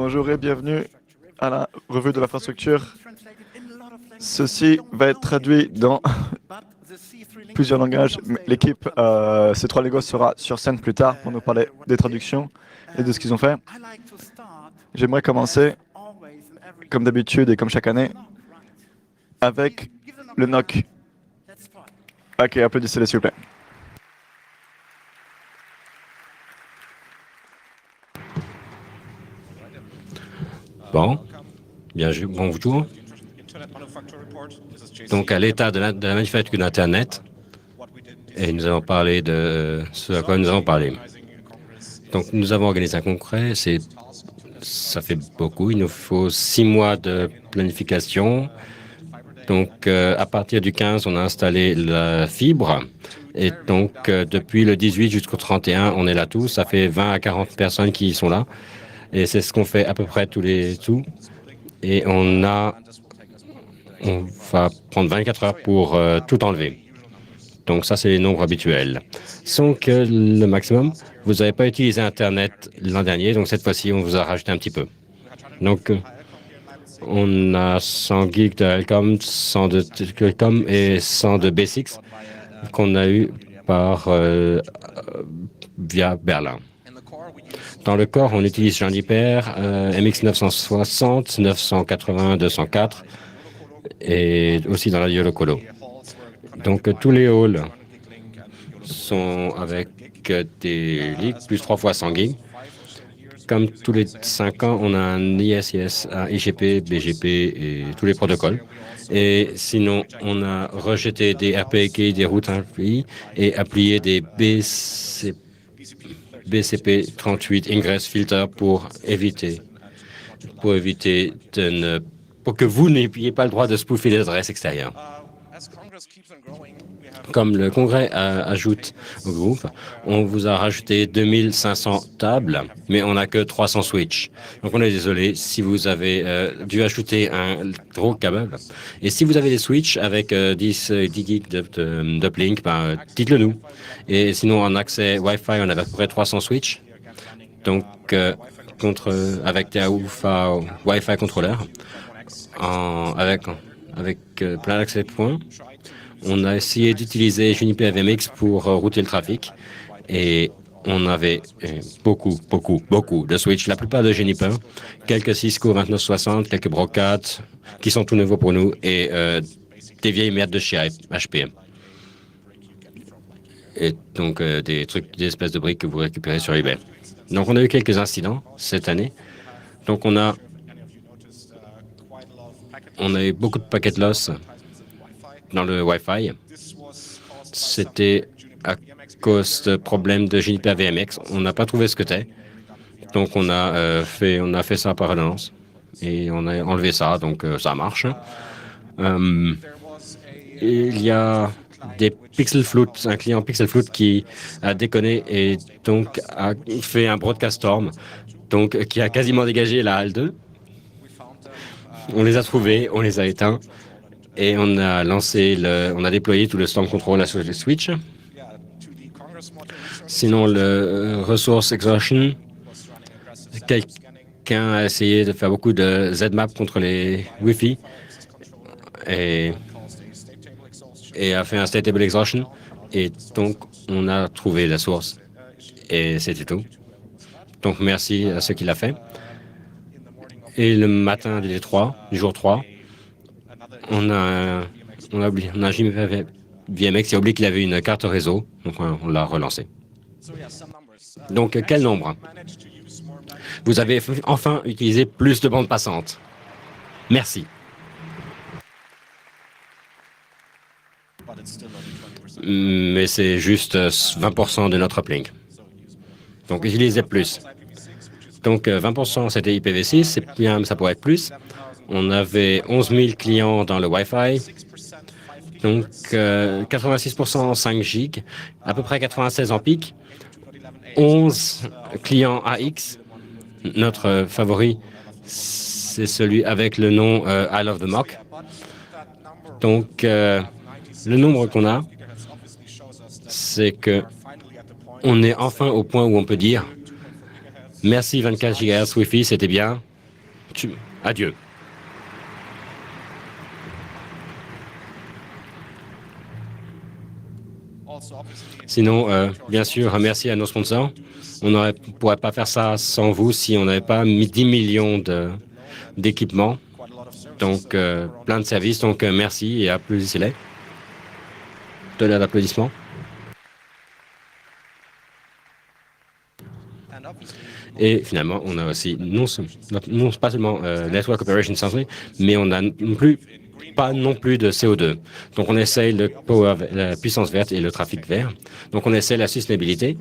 Bonjour et bienvenue à la revue de l'infrastructure. Ceci va être traduit dans plusieurs langages. L'équipe C3 Lego sera sur scène plus tard pour nous parler des traductions et de ce qu'ils ont fait. J'aimerais commencer, comme d'habitude et comme chaque année, avec le knock. Ok, applaudissez-les s'il vous plaît. Bon, bonjour. Donc, à l'état de la manufacture d'Internet, et nous allons parler de ce à quoi nous allons parler. Donc, nous avons organisé un congrès, ça fait beaucoup, il nous faut 6 mois de planification. Donc, à partir du 15, on a installé la fibre. Et donc, depuis le 18 jusqu'au 31, on est là tous. Ça fait 20 à 40 personnes qui sont là. Et c'est ce qu'on fait à peu près tous. Et on va prendre 24 heures pour tout enlever. Donc ça, c'est les nombres habituels. Sans que le maximum, vous n'avez pas utilisé Internet l'an dernier, donc cette fois-ci, on vous a rajouté un petit peu. Donc, on a 100 gigs de Helcom, 100 de Telcom et 100 de Basics qu'on a eu via Berlin. Dans le corps, on utilise Juniper, MX 960, 980, 204 et aussi dans la Yolo Colo. Donc tous les halls sont avec des ligues plus 3 fois 100 gigs. Comme tous les 5 ans, on a un ISIS, un IGP, BGP et tous les protocoles. Et sinon, on a rejeté des RPK, des routes API et appliqué des BCP 38 ingress filter pour que vous n'ayez pas le droit de spoofer les adresses extérieures. Comme le Congrès ajoute au groupe, on vous a rajouté 2500 tables, mais on n'a que 300 switches. Donc on est désolé si vous avez dû ajouter un gros câble. Et si vous avez des switches avec 10 gigs d'uplink, dites-le nous. Et sinon, en accès Wi-Fi, on a à peu près 300 switches. Donc, avec des Wi-Fi contrôleurs, avec plein d'accès points. On a essayé d'utiliser Juniper VMX pour router le trafic et on avait beaucoup de switches, la plupart de Juniper, quelques Cisco 2960, quelques Brocat qui sont tout nouveaux pour nous et des vieilles merdes de chez HP. Et donc des espèces de briques que vous récupérez sur eBay. Donc on a eu quelques incidents cette année. Donc on a eu beaucoup de paquets loss dans le Wi-Fi. C'était à cause de problèmes de Juniper VMX. On n'a pas trouvé ce que c'était. Donc on a fait ça par relance et on a enlevé ça, donc ça marche. Il y a des PixelFloat, un client PixelFloat qui a déconné et donc a fait un broadcast storm, donc qui a quasiment dégagé la HAL2. On les a trouvés, on les a éteints. Et on a déployé tout le Storm Control sur les switches. Sinon, le Resource Exhaustion, quelqu'un a essayé de faire beaucoup de ZMAP contre les Wi-Fi et a fait un State Table Exhaustion. Et donc, on a trouvé la source. Et c'était tout. Donc, merci à ceux qui l'ont fait. Et le matin du jour 3, on a Juniper VMX qui a oublié qu'il avait une carte réseau, donc on l'a relancé. Donc, quel nombre? Vous avez enfin utilisé plus de bandes passantes. Merci. Mais c'est juste 20% de notre uplink. Donc, utilisez plus. Donc, 20% c'était IPv6, c'est bien, ça pourrait être plus. On avait 11 000 clients dans le Wi-Fi, donc 86% en 5 gigs, à peu près 96 en pic, 11 clients AX. Notre favori, c'est celui avec le nom I Love the Mock. Donc, le nombre qu'on a, c'est que on est enfin au point où on peut dire merci 24 GHz Wi-Fi, c'était bien, Adieu. Sinon, bien sûr, merci à nos sponsors. On ne pourrait pas faire ça sans vous si on n'avait pas mis 10 millions d'équipements. Donc, plein de services. Donc, merci et applaudissez-les. Tonnerre d'applaudissements. Et finalement, on a aussi non pas seulement Network Operation Century, mais on a pas non plus de CO2. Donc, on essaye la puissance verte et le trafic vert. Donc, on essaie la sustainabilité.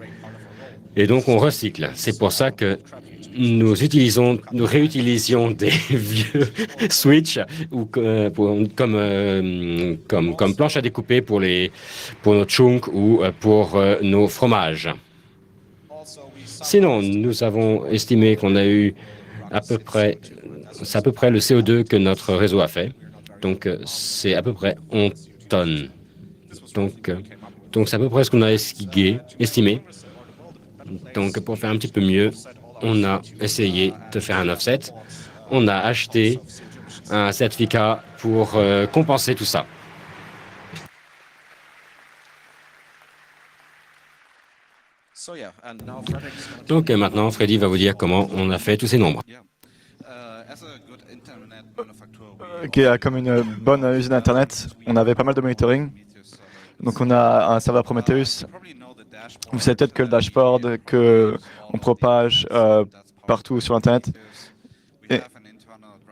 Et donc, on recycle. C'est pour ça que nous réutilisions des vieux switches ou comme planche à découper pour nos chunks ou pour nos fromages. Sinon, nous avons estimé qu'on a eu c'est à peu près le CO2 que notre réseau a fait. Donc, c'est à peu près 11 tonnes. Donc, c'est à peu près ce qu'on a estimé. Donc, pour faire un petit peu mieux, on a essayé de faire un offset. On a acheté un certificat pour compenser tout ça. Donc, maintenant, Freddy va vous dire comment on a fait tous ces nombres. Comme une bonne usine Internet, on avait pas mal de monitoring. Donc, on a un serveur Prometheus. Vous savez peut-être que le dashboard qu'on propage partout sur Internet. Et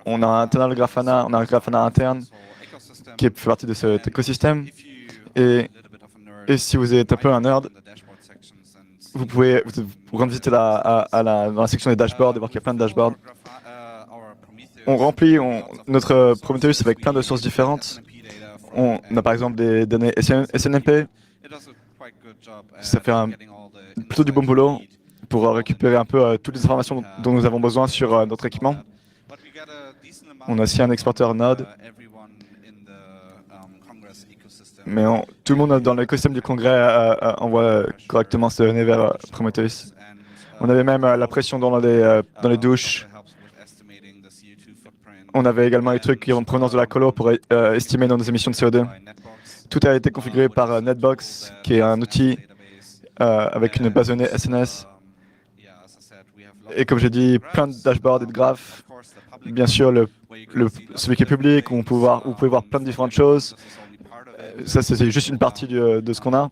on a un internal Grafana, on a un Grafana interne qui fait partie de cet écosystème. Et si vous êtes un peu un nerd, vous pouvez rendre visite dans la section des dashboards et voir qu'il y a plein de dashboards. On remplit notre Prometheus avec plein de sources différentes. On a par exemple des données SNMP. Ça fait plutôt du bon boulot pour récupérer un peu toutes les informations dont nous avons besoin sur notre équipement. On a aussi un exporteur Node. Mais tout le monde dans l'écosystème du Congrès envoie correctement ces données vers Prometheus. On avait même la pression dans les douches. On avait également les trucs qui en provenance de la colo pour estimer nos émissions de CO2. Tout a été configuré par Netbox, qui est un outil avec une base de données SNS. Et comme j'ai dit, plein de dashboards et de graphes. Bien sûr, celui qui est public, où vous pouvez voir plein de différentes choses. Ça, c'est juste une partie de ce qu'on a.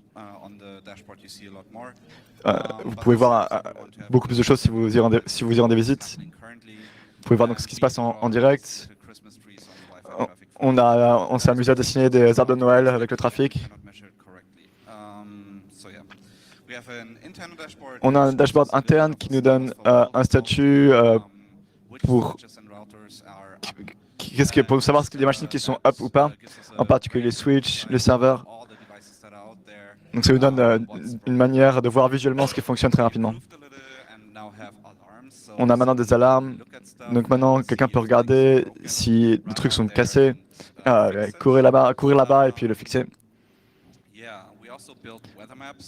Vous pouvez voir beaucoup plus de choses si vous y rendez visite. Vous pouvez voir donc ce qui se passe en direct. On s'est amusé à dessiner des arbres de Noël avec le trafic. On a un dashboard interne qui nous donne un statut pour savoir si les machines qui sont up ou pas, en particulier les switches, les serveurs. Donc ça nous donne une manière de voir visuellement ce qui fonctionne très rapidement. On a maintenant des alarmes, donc maintenant quelqu'un peut regarder si les trucs sont cassés, courir là-bas et puis le fixer.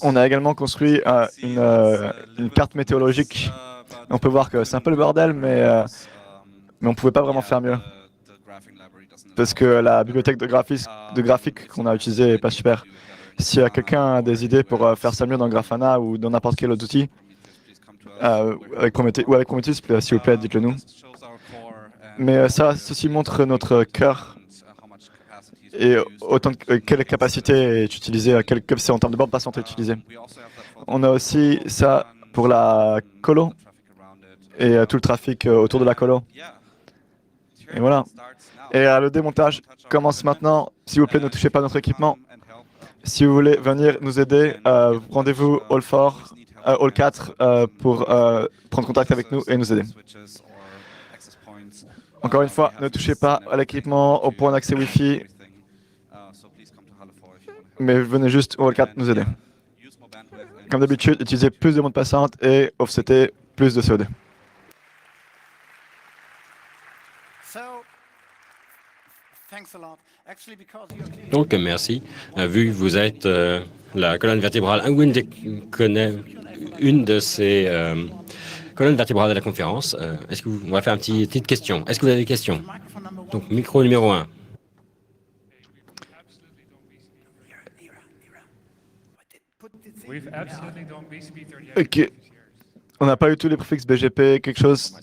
On a également construit une carte météorologique. On peut voir que c'est un peu le bordel, mais on ne pouvait pas vraiment faire mieux. Parce que la bibliothèque de graphique qu'on a utilisée n'est pas super. Si quelqu'un a des idées pour faire ça mieux dans Grafana ou dans n'importe quel autre outil, avec Prometheus, s'il vous plaît, dites-le nous. Mais ceci montre notre cœur et quelle capacité est utilisée, quelle capacité en termes de bande passante est utilisée. On a aussi ça pour la colo et tout le trafic autour de la colo. Et voilà. Et le démontage commence maintenant. S'il vous plaît, ne touchez pas notre équipement. Si vous voulez venir nous aider, rendez-vous Hall 4 pour prendre contact avec nous et nous aider. Encore une fois, ne touchez pas à l'équipement, au point d'accès Wi-Fi, mais venez juste au Hall 4 nous aider. Comme d'habitude, utilisez plus de bande passante et offsetez plus de CO2. Donc, merci. Vu que vous êtes la colonne vertébrale, Wind connaît une de ces colonne vertébrale de la conférence. On va faire une petite question. Est-ce que vous avez des questions? Donc, micro numéro 1. Ok. On n'a pas eu tous les préfixes BGP, quelque chose.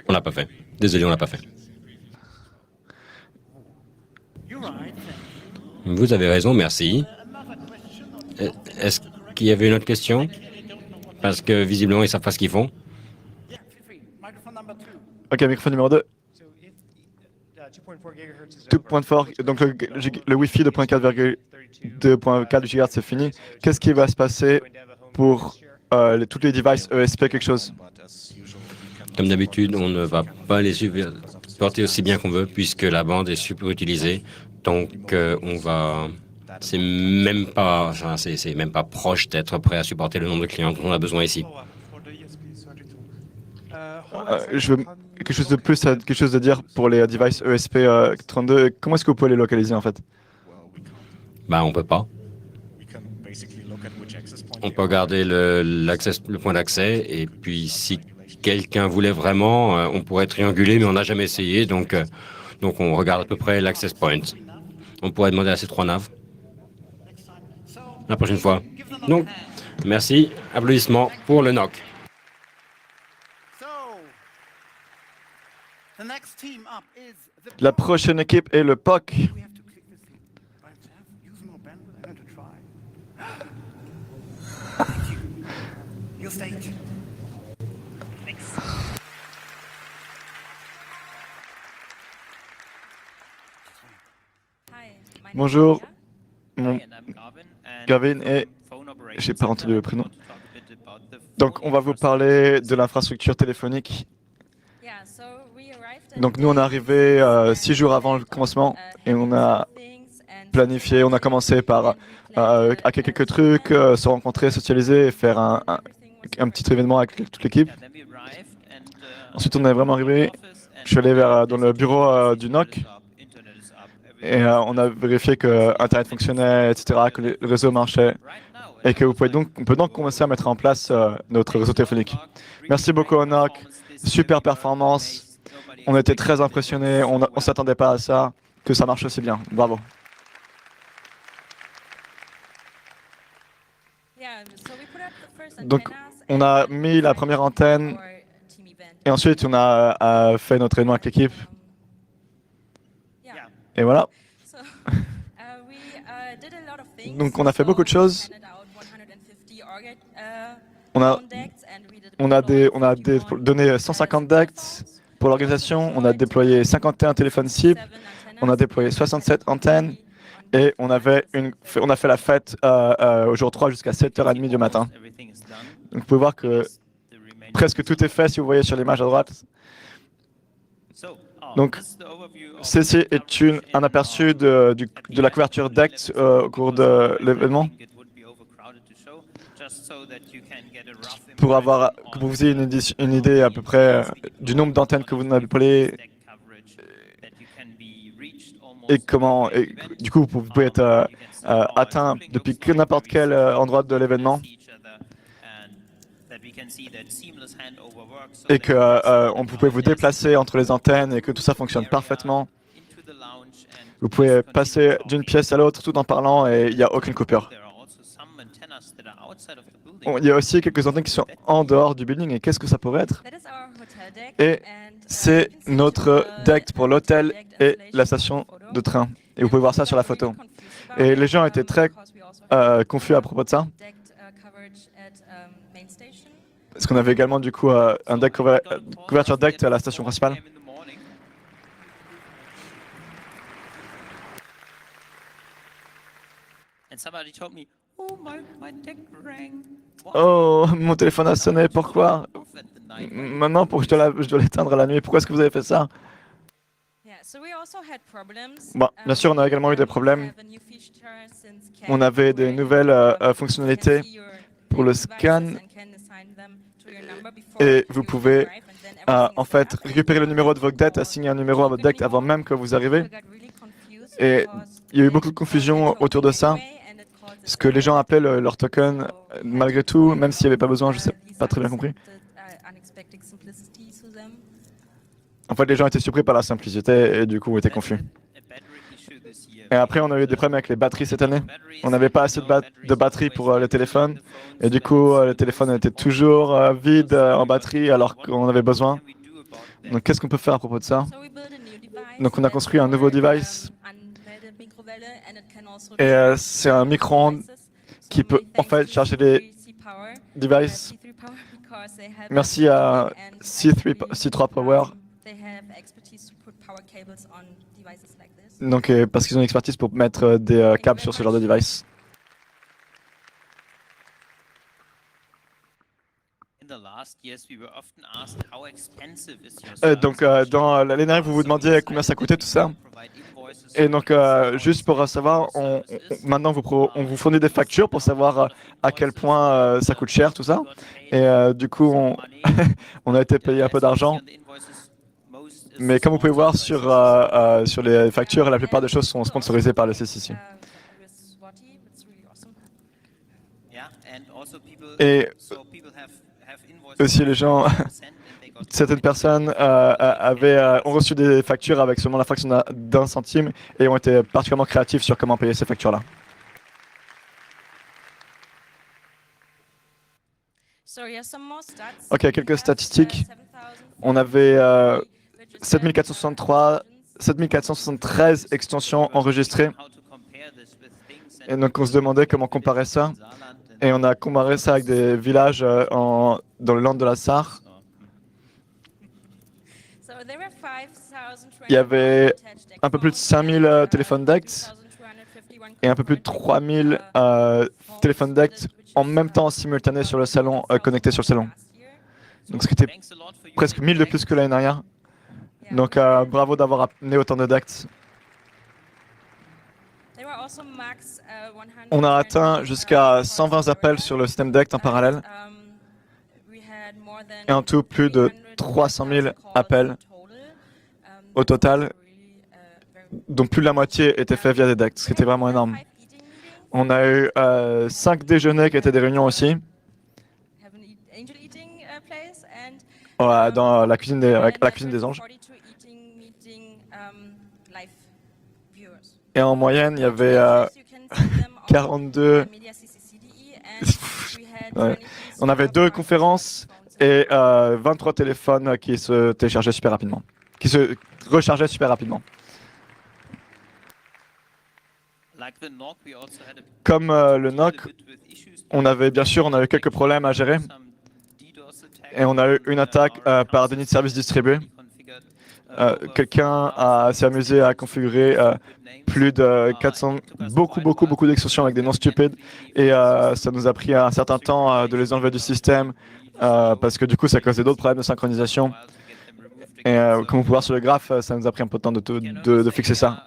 On l'a pas fait. Désolé, on l'a pas fait. Vous avez raison, merci. Est-ce qu'il y avait une autre question? Parce que visiblement, ils savent pas ce qu'ils font. Ok, microphone numéro 2. 2.4, donc le Wi-Fi de 2.4 GHz c'est fini. Qu'est-ce qui va se passer pour toutes les devices ESP, quelque chose? Comme d'habitude, on ne va pas les supporter aussi bien qu'on veut puisque la bande est super utilisée. Donc, c'est même pas proche d'être prêt à supporter le nombre de clients dont on a besoin ici. Je veux quelque chose de plus, quelque chose de dire pour les devices ESP 32. Comment est-ce que vous pouvez les localiser en fait? On peut pas. On peut regarder le point d'accès et puis si quelqu'un voulait vraiment, on pourrait trianguler, mais on n'a jamais essayé. Donc, on regarde à peu près l'access point. On pourrait demander à ces 3 naves. La prochaine fois. Donc, merci. Applaudissements pour le NOC. La prochaine équipe est le POC. Bonjour, Gavin et j'ai pas entendu le prénom. Donc, on va vous parler de l'infrastructure téléphonique. Donc, nous, on est arrivé 6 jours avant le commencement et on a planifié, on a commencé par hacker quelques trucs, se rencontrer, socialiser et faire un petit événement avec toute l'équipe. Ensuite, on est vraiment arrivé. Je suis allé dans le bureau du NOC et on a vérifié que Internet fonctionnait, etc., que le réseau marchait et que on peut donc commencer à mettre en place notre réseau téléphonique. Merci beaucoup au NOC, super performance. On était très impressionnés, on ne s'attendait pas à ça, que ça marche aussi bien. Bravo. Donc, on a mis la première antenne et ensuite on a fait notre réunion avec l'équipe. Et voilà. Donc, on a fait beaucoup de choses. On a donné 150 DACT pour l'organisation. On a déployé 51 téléphones SIP. On a déployé 67 antennes. Et on a fait la fête au jour 3 jusqu'à 7h30 du matin. Donc, vous pouvez voir que presque tout est fait si vous voyez sur l'image à droite. Donc, ceci est un aperçu de la couverture DECT au cours de l'événement. Pour que vous ayez une idée à peu près du nombre d'antennes que vous avez déployées et du coup vous pouvez être atteint depuis n'importe quel endroit de l'événement et que vous pouvez vous déplacer entre les antennes et que tout ça fonctionne parfaitement. Vous pouvez passer d'une pièce à l'autre tout en parlant et il n'y a aucune coupure. Il y a aussi quelques antennes qui sont en dehors du building et qu'est-ce que ça pourrait être? Et c'est notre DECT pour l'hôtel et la station de train. Et vous pouvez voir ça sur la photo. Et les gens étaient très confus à propos de ça. Parce qu'on avait également du coup un couverture DECT à la station principale. Oh, mon téléphone a sonné, pourquoi? Maintenant, je dois l'éteindre la nuit. Pourquoi est-ce que vous avez fait ça? Bon, bien sûr, on a également eu des problèmes. On avait des nouvelles fonctionnalités pour le scan. Et vous pouvez en fait récupérer le numéro de votre DECT, assigner un numéro à votre DECT avant même que vous arrivez. Et il y a eu beaucoup de confusion autour de ça. ce que les gens appelaient leur token, malgré tout, même s'il n'y avait pas besoin, je sais pas très bien compris. En fait, les gens étaient surpris par la simplicité et du coup étaient confus. Et après, on a eu des problèmes avec les batteries cette année. On n'avait pas assez de batterie pour le téléphone. Et du coup, le téléphone était toujours vide en batterie alors qu'on avait besoin. Donc, qu'est-ce qu'on peut faire à propos de ça? Donc, on a construit un nouveau device. Et c'est un micro-ondes qui peut en fait charger les devices. Merci à C3 Power. Donc, parce qu'ils ont une expertise pour mettre des câbles sur ce genre de device. Donc, dans l'année dernière, vous vous demandiez combien ça coûtait tout ça. Et donc, juste pour savoir, maintenant, on vous fournit des factures pour savoir à quel point ça coûte cher, tout ça. Et du coup, on a été payé un peu d'argent. Mais comme vous pouvez voir sur les factures, la plupart des choses sont sponsorisées par le CCC. Et aussi, les gens, certaines personnes ont reçu des factures avec seulement la fraction d'un centime et ont été particulièrement créatifs sur comment payer ces factures-là. Ok, quelques statistiques. On avait 7473 extensions enregistrées. Et donc, on se demandait comment comparer ça. Et on a comparé ça avec des villages dans le land de la Sarre. Il y avait un peu plus de 5000 téléphones DECT et un peu plus de 3000 téléphones DECT en même temps simultané sur le salon, connectés sur le salon. Donc, ce qui était presque 1000 de plus que l'année dernière. Donc, bravo d'avoir amené autant de DECT. On a atteint jusqu'à 120 appels sur le système DECT en parallèle. Et en tout, plus de 300 000 appels au total, dont plus de la moitié étaient faits via des DECT, ce qui était vraiment énorme. On a eu 5 déjeuners qui étaient des réunions aussi. Dans la cuisine des anges. Et en moyenne, il y avait 42... Ouais. On avait 2 conférences et 23 téléphones qui se téléchargeaient super rapidement, qui se rechargeaient super rapidement. Comme le NOC, on avait eu quelques problèmes à gérer et on a eu une attaque par déni de service distribué. Quelqu'un s'est amusé à configurer plus de 400, beaucoup d'extensions avec des noms stupides et ça nous a pris un certain temps de les enlever du système parce que du coup ça causait d'autres problèmes de synchronisation. Et comme vous pouvez voir sur le graphe, ça nous a pris un peu de temps de fixer ça.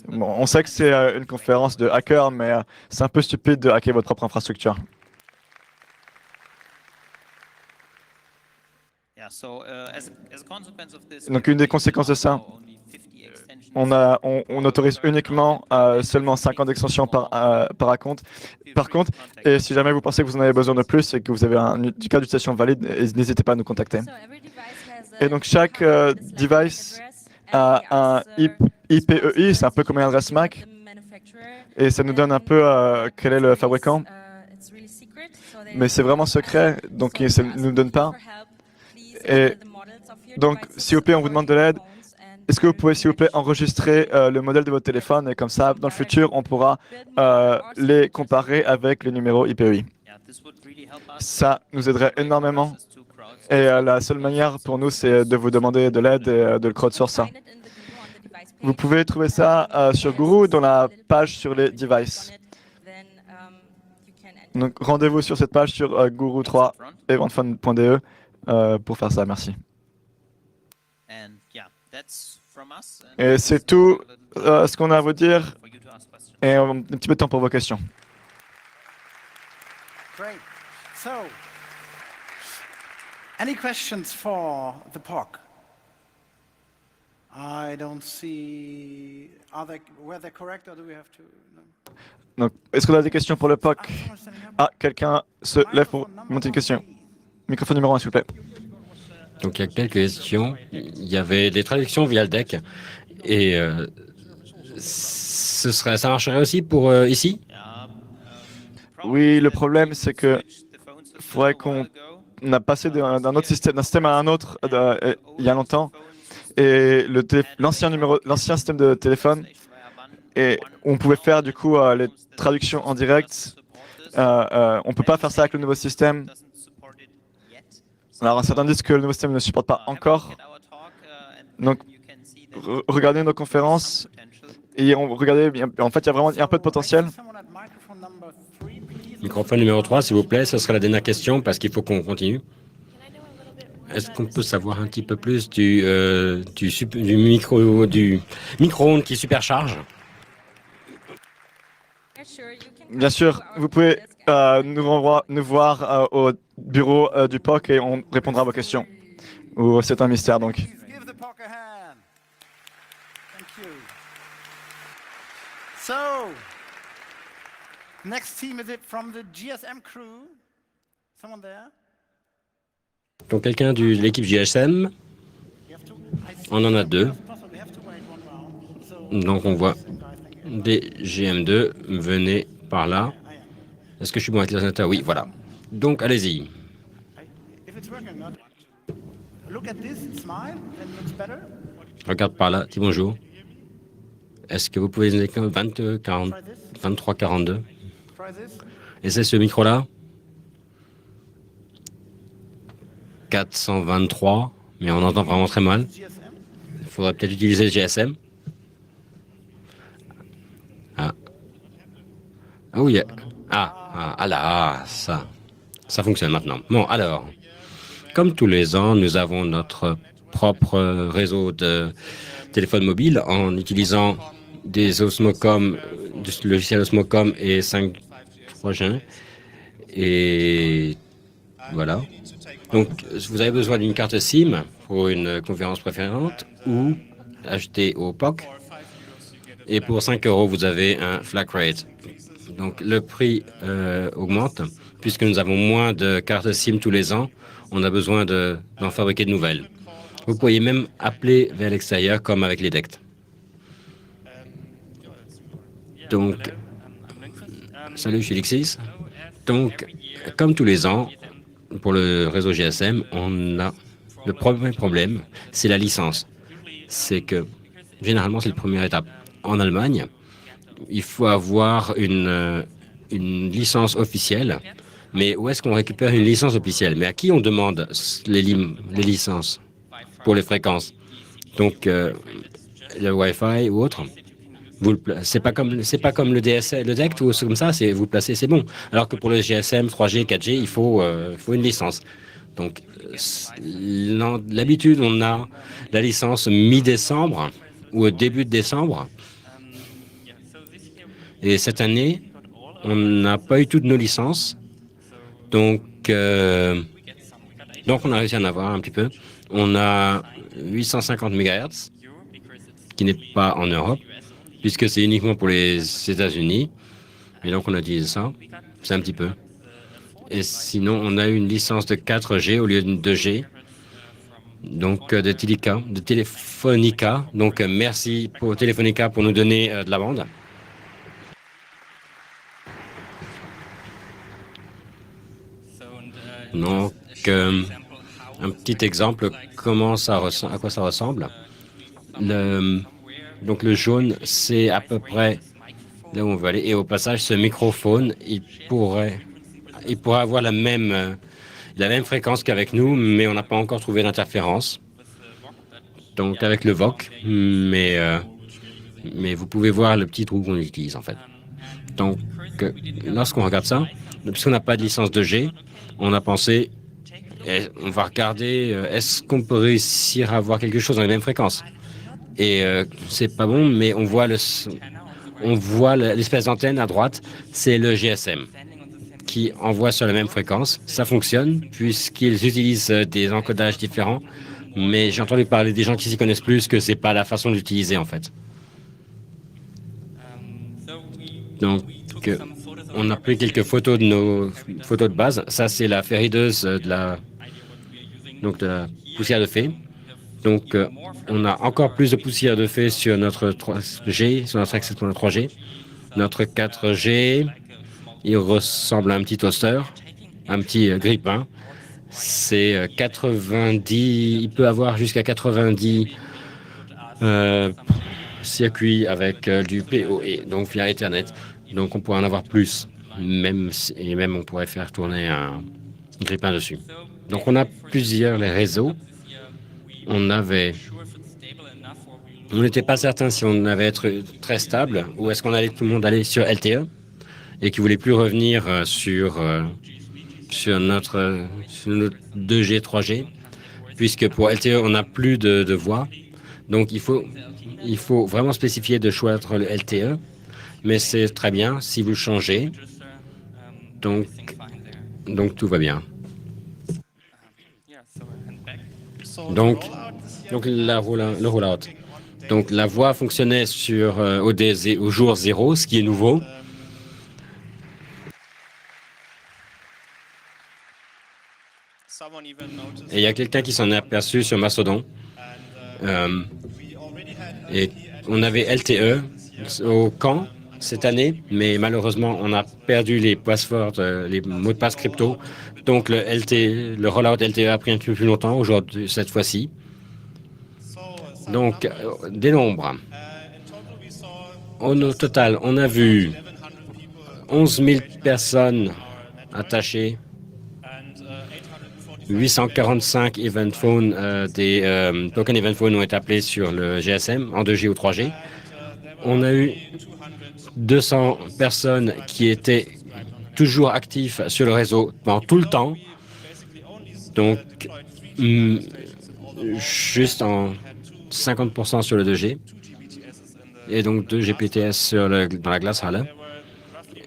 Bon, on sait que c'est une conférence de hackers, mais c'est un peu stupide de hacker votre propre infrastructure. Donc une des conséquences de ça, on autorise uniquement seulement 50 extensions par compte. Par contre, et si jamais vous pensez que vous en avez besoin de plus et que vous avez un cas d'utilisation valide, n'hésitez pas à nous contacter. Et donc chaque device a un IPEI, c'est un peu comme une adresse MAC, et ça nous donne un peu quel est le fabricant. Mais c'est vraiment secret, donc ça ne nous donne pas. Et donc, s'il vous plaît, on vous demande de l'aide. Est-ce que vous pouvez, s'il vous plaît, enregistrer le modèle de votre téléphone et comme ça, dans le futur, on pourra les comparer avec les numéros IPEI. Ça nous aiderait énormément. Et la seule manière pour nous, c'est de vous demander de l'aide et de le crowdsource ça. Vous pouvez trouver ça sur Guru dans la page sur les devices. Donc, rendez-vous sur cette page sur Guru3 eventfund.de pour faire ça. Merci. Et c'est tout ce qu'on a à vous dire. Et un petit peu de temps pour vos questions. Great. So, any questions for the POC? I don't see. Were they correct or do we have to? No. Donc, est-ce qu'on a des questions pour le POC? Someone standing up. Ah, quelqu'un se lève pour monter une question. Microphone numéro 1, s'il vous plaît. Donc, il y a quelques questions. Il y avait des traductions via le deck. Et ça marcherait aussi pour ici? Oui, le problème, c'est que faudrait qu'on a passé d'un autre système, d'un système à un autre il y a longtemps. Et l'ancien système de téléphone, et on pouvait faire du coup les traductions en direct. On peut pas faire ça avec le nouveau système. Alors certains disent que le nouveau système ne supporte pas encore. Donc regardez nos conférences et regardez. En fait, il y a un peu de potentiel. Someone at microphone number 3, please. Microphone numéro 3, s'il vous plaît. Ce sera la dernière question parce qu'il faut qu'on continue. Est-ce qu'on peut savoir un petit peu plus du micro-ondes qui supercharge? Bien sûr, vous pouvez nous voir au bureau du POC et on répondra à vos questions. Ou c'est un mystère donc. Please give the POC a hand. Thank you. So, next team, is it from the GSM crew? Someone there? Donc, quelqu'un de l'équipe GSM, You have to. on en a deux. We have to wait one round. So, Donc, on voit des GM2. Venez par là. Est-ce que je suis bon avec les ordinateurs? Oui, voilà. Donc, allez-y. if it's working or not, look at this, smile, then it looks better. Regarde par là. Dis bonjour. Est-ce que vous pouvez nous écrire 23 42? Try this. Et c'est ce micro-là? 423, mais on entend vraiment très mal. GSM. Il faudrait peut-être utiliser le GSM. Ah. Ah oui. Ah là, ça fonctionne maintenant. Bon, alors, comme tous les ans, nous avons notre propre réseau de téléphone mobile en utilisant des Osmocom, du logiciel Osmocom et 5G. Et voilà. Donc, vous avez besoin d'une carte SIM pour une conférence préférente ou acheter au POC. Et pour 5 €, vous avez un flat rate. Donc, le prix augmente puisque nous avons moins de cartes SIM tous les ans. On a besoin d'en fabriquer de nouvelles. Vous pourriez même appeler vers l'extérieur comme avec les DECT. Donc, salut, je suis Lixis. Donc, comme tous les ans, pour le réseau GSM, on a le premier problème, c'est la licence. C'est que, généralement, c'est la première étape. En Allemagne, il faut avoir une licence officielle. Mais où est-ce qu'on récupère une licence officielle? Mais à qui on demande les licences pour les fréquences? Donc, le Wi-Fi ou autre, c'est pas comme le DSL, le DECT ou comme ça, vous le placez, c'est bon. Alors que pour le GSM, 3G, 4G, il faut une licence. Donc, l'habitude, on a la licence mi-décembre ou au début de décembre. Et cette année, on n'a pas eu toutes nos licences. Donc, on a réussi à en avoir un petit peu. On a 850 MHz, qui n'est pas en Europe, puisque c'est uniquement pour les États-Unis. Et donc, on a utilisé ça. C'est un petit peu. Et sinon, on a eu une licence de 4G au lieu de 2G. Donc, de Telefonica. Donc, merci pour Telefonica pour nous donner de la bande. Donc, un petit exemple, à quoi ça ressemble. Donc, le jaune, c'est à peu près là où on veut aller. Et au passage, ce microphone, il pourrait avoir la même fréquence qu'avec nous, mais on n'a pas encore trouvé d'interférence. Donc, avec le VOC, mais vous pouvez voir le petit trou qu'on utilise, en fait. Donc, lorsqu'on regarde ça, puisqu'on n'a pas de licence 2G, on a pensé, on va regarder, est-ce qu'on peut réussir à avoir quelque chose dans les mêmes fréquences? Et c'est pas bon, mais on voit l'espèce d'antenne à droite, c'est le GSM qui envoie sur la même fréquence. Ça fonctionne puisqu'ils utilisent des encodages différents mais j'ai entendu parler des gens qui s'y connaissent plus que c'est pas la façon d'utiliser en fait. Donc, on a pris quelques photos de nos photos de base. Ça, c'est la ferrideuse de la poussière de fée. Donc, on a encore plus de poussière de fée sur notre 3G, sur notre accès pour le 3G. Notre 4G, il ressemble à un petit toaster, un petit grille-pain. C'est 90, il peut avoir jusqu'à 90 circuits avec du PoE, donc via Ethernet. Donc, on pourrait en avoir plus, même on pourrait faire tourner un grille-pain dessus. Donc, on a plusieurs les réseaux. On n'était pas certain si on allait être très stable ou est-ce qu'on allait tout le monde aller sur LTE et qui voulait plus revenir sur notre 2G, 3G, puisque pour LTE, on n'a plus de voix. Donc, il faut vraiment spécifier de choisir le LTE, mais c'est très bien si vous le changez. Donc tout va bien. Donc le rollout. Donc, la voix fonctionnait au jour 0, ce qui est nouveau. Et il y a quelqu'un qui s'en est aperçu sur Mastodon. Et on avait LTE au camp cette année, mais malheureusement, on a perdu les passwords, les mots de passe crypto. Donc, le rollout LTE a pris un peu plus longtemps aujourd'hui, cette fois-ci. Donc, des nombres. Au total, on a vu 11 000 personnes attachées, 845 event phones, des tokens event phones ont été appelés sur le GSM en 2G ou 3G. On a eu 200 personnes qui étaient toujours actives sur le réseau pendant tout le temps. Donc, juste en 50% sur le 2G. Et donc 2 GPTS dans la Glasshalle.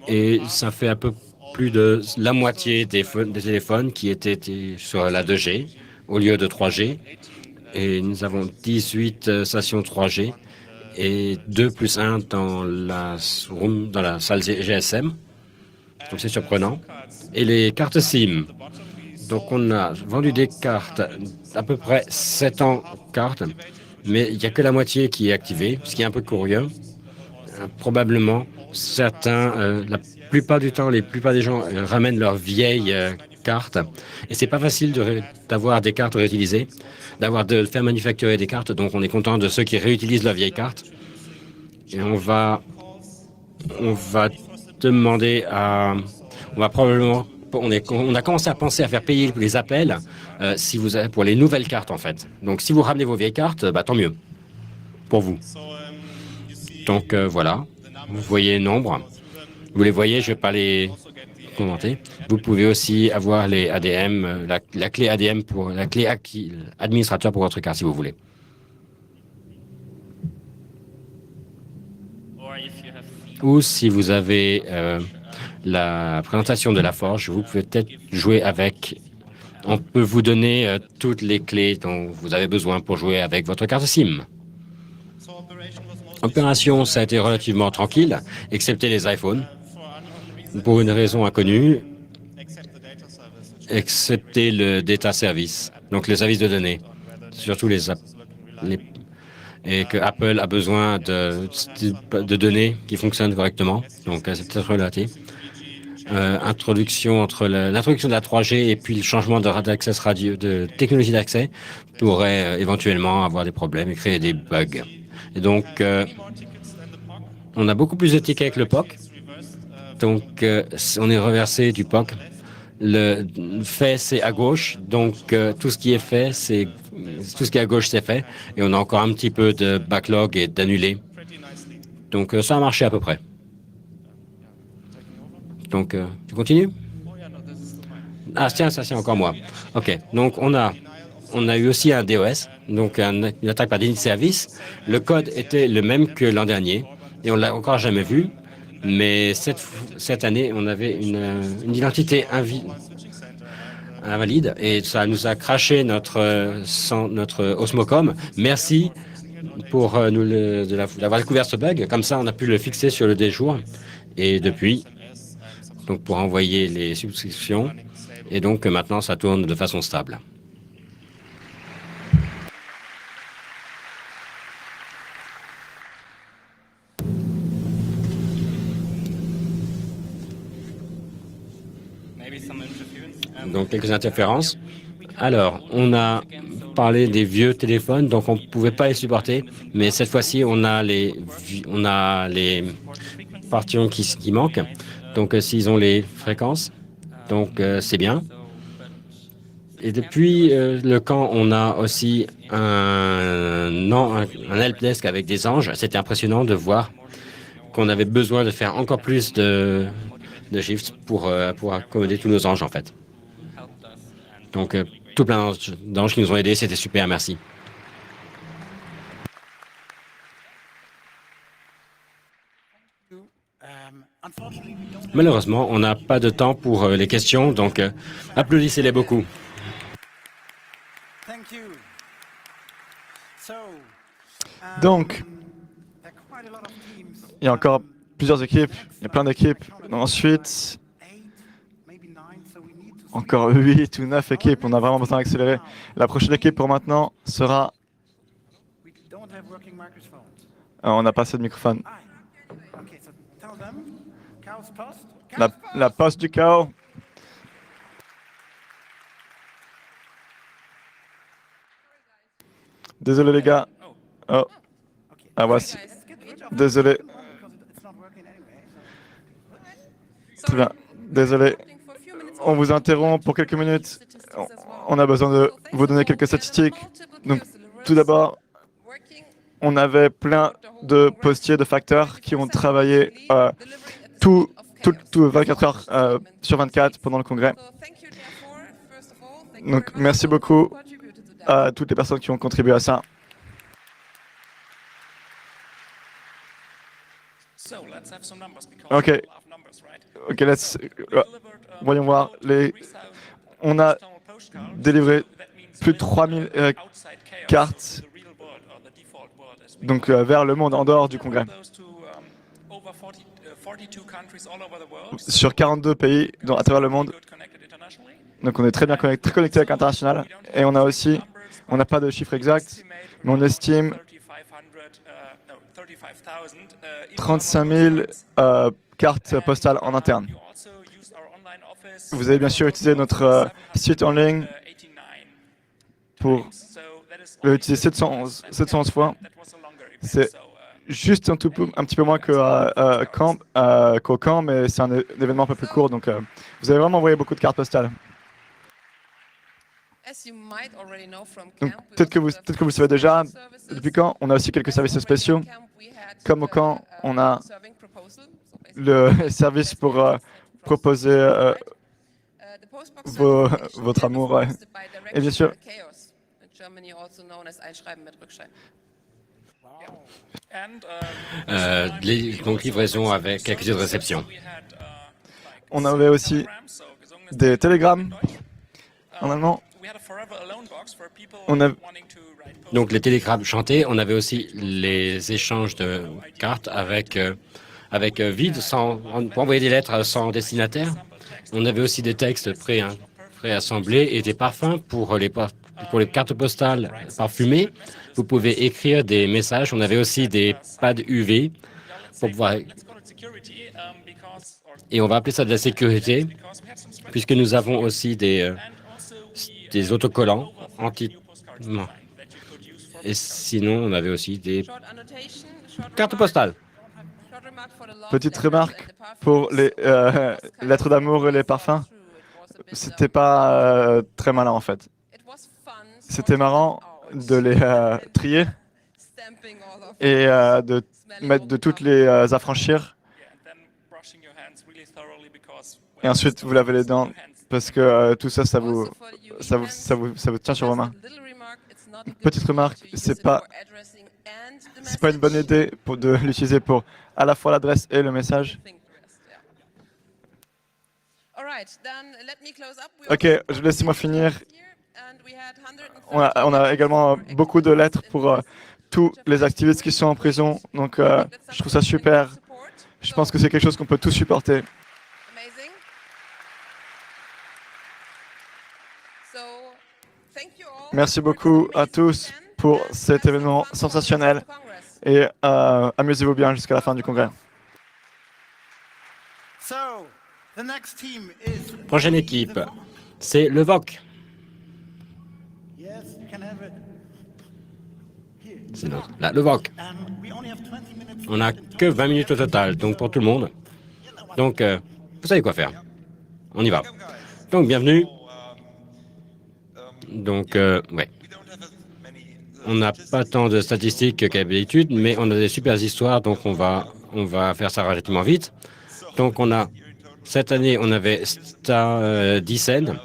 Et ça fait un peu plus de la moitié des téléphones qui étaient sur la 2G au lieu de 3G. Et nous avons 18 stations 3G et 2 plus 1 dans la salle GSM. Donc c'est surprenant. Et les cartes SIM. Donc on a vendu des cartes, à peu près 700 cartes, mais il n'y a que la moitié qui est activée, ce qui est un peu curieux. Probablement, la plupart du temps, la plupart des gens ramènent leurs vieilles cartes. Et c'est pas facile d'avoir des cartes réutilisées, de faire manufacturer des cartes. Donc on est content de ceux qui réutilisent leurs vieilles cartes. Et on va demander on va probablement, on a commencé à penser à faire payer les appels pour les nouvelles cartes en fait. Donc si vous ramenez vos vieilles cartes, tant mieux pour vous. Donc voilà, vous voyez les nombres. Vous les voyez, je ne vais pas les commenter. Vous pouvez aussi avoir les ADM, la clé ADM pour la clé administrateur pour votre carte si vous voulez. Ou si vous avez la présentation de la forge, vous pouvez peut-être jouer avec. On peut vous donner toutes les clés dont vous avez besoin pour jouer avec votre carte SIM. L'opération, ça a été relativement tranquille, excepté les iPhones, pour une raison inconnue, excepté le data service, donc le service de données, surtout et que Apple a besoin de données qui fonctionnent correctement, donc c'est peut-être relaté. L'introduction de la 3G et puis le changement de technologie d'accès pourrait éventuellement avoir des problèmes et créer des bugs. Et donc, on a beaucoup plus de tickets avec le POC. Donc, on est reversé du POC. Le fait, c'est à gauche. Donc, tout ce qui est fait, tout ce qui est à gauche, c'est fait. Et on a encore un petit peu de backlog et d'annulé. Donc, ça a marché à peu près. Donc, tu continues? Ah, tiens, ça, c'est encore moi. OK. Donc, on a eu aussi un DOS, donc une attaque par déni de service. Le code était le même que l'an dernier et on l'a encore jamais vu. Mais cette année, on avait une identité invalide et ça nous a craché notre Osmocom. Merci pour d'avoir découvert ce bug. Comme ça, on a pu le fixer sur le déjour. Et depuis, donc pour envoyer les subscriptions, et donc maintenant, ça tourne de façon stable. Donc, quelques interférences. Alors, on a parlé des vieux téléphones, donc on ne pouvait pas les supporter, mais cette fois-ci, on a les partants qui manquent. Donc, s'ils ont les fréquences, donc c'est bien. Et depuis le camp, on a aussi un helpdesk avec des anges. C'était impressionnant de voir qu'on avait besoin de faire encore plus de shifts pour accommoder tous nos anges, en fait. Donc, tout plein d'anges qui nous ont aidés, c'était super, merci. Malheureusement, on n'a pas de temps pour les questions, donc applaudissez-les beaucoup. Donc, il y a encore plusieurs équipes, il y a plein d'équipes. Ensuite, encore 8 ou 9 équipes, on a vraiment besoin d'accélérer. La prochaine équipe pour maintenant sera... on n'a pas assez de microphone. La poste du chaos. Désolé les gars. Oh. Ah voici. Désolé. Très bien. Désolé. On vous interrompt pour quelques minutes. On a besoin de vous donner quelques statistiques. Donc, tout d'abord, on avait plein de postiers, de facteurs qui ont travaillé tout 24 heures sur 24 pendant le congrès. Donc, merci beaucoup à toutes les personnes qui ont contribué à ça. Ok, voyons voir. On a délivré plus de 3000 cartes donc, vers le monde en dehors du congrès. Sur 42 pays à travers le monde. Donc on est très bien connecté, très connecté avec l'international. Et on n'a pas de chiffre exact, mais on estime 35 000 cartes postales en interne. Vous avez bien sûr utilisé notre site en ligne pour l'utiliser 711 fois. C'est juste un petit peu moins qu'au camp, mais c'est un événement un peu plus court. Donc vous avez vraiment envoyé beaucoup de cartes postales. Donc, peut-être que vous le savez déjà, depuis quand on a aussi quelques services spéciaux. Comme au camp, on a le service pour proposer votre amour. Et bien sûr, donc livraison avec accusé de réception. On avait aussi des télégrammes en allemand. Donc les télégrammes chantés, on avait aussi les échanges de cartes avec vide, pour envoyer des lettres sans destinataire. On avait aussi des textes préassemblés et des parfums pour les cartes postales parfumées. Vous pouvez écrire des messages. On avait aussi des pads UV pour pouvoir... Et on va appeler ça de la sécurité, puisque nous avons aussi des autocollants anti... Et sinon, on avait aussi des cartes postales. Petite remarque pour les lettres d'amour et les parfums. C'était pas très malin en fait. C'était marrant de les trier et de toutes les affranchir. Et ensuite, vous lavez les dents parce que tout ça, ça vous tient sur vos mains. Petite remarque, c'est pas une bonne idée de l'utiliser pour à la fois l'adresse et le message. Ok, laissez-moi finir. On a également beaucoup de lettres pour tous les activistes qui sont en prison. Donc, je trouve ça super. Je pense que c'est quelque chose qu'on peut tous supporter. Merci beaucoup à tous pour cet événement sensationnel et amusez-vous bien jusqu'à la fin du congrès. So, the next team is Prochaine équipe, c'est le VOC. Yes, you can have it. Here. C'est notre- là, le VOC. We only have 20 minutes. On n'a que 20 minutes au total, donc pour tout le monde. Donc, vous savez quoi faire. On y va. Donc, bienvenue. Donc, ouais. On n'a pas tant de statistiques qu'à d'habitude, mais on a des super histoires, donc on va faire ça relativement vite. Donc, cette année, on avait 10 scènes.